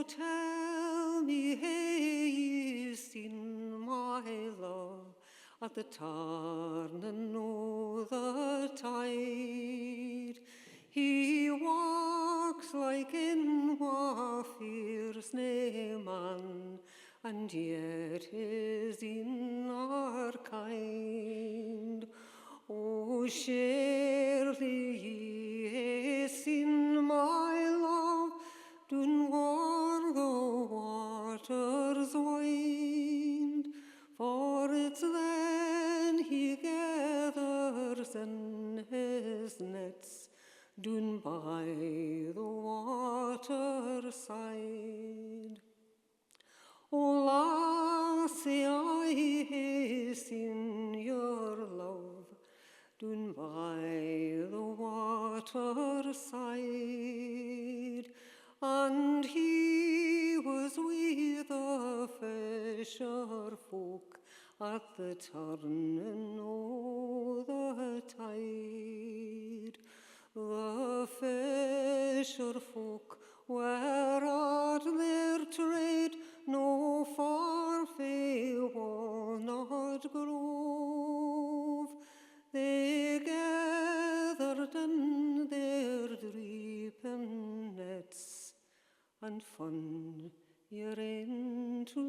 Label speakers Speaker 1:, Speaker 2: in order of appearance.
Speaker 1: tell me, hae ye seen my love at the turning o' the tide? He walks like in wha fears nae man, and yet is in our kind. Oh, surely ye hae seen my love doon o'er the waters wide, for it's then he gathers in his nets doon by the waterside. O lassie, I hae seen your love doon by the waterside, and he was with the fisher folk at the turning o' the tide. The fisher folk were at their trade, no far fae walnut grove. They gathered in their dreeping nets and fun year into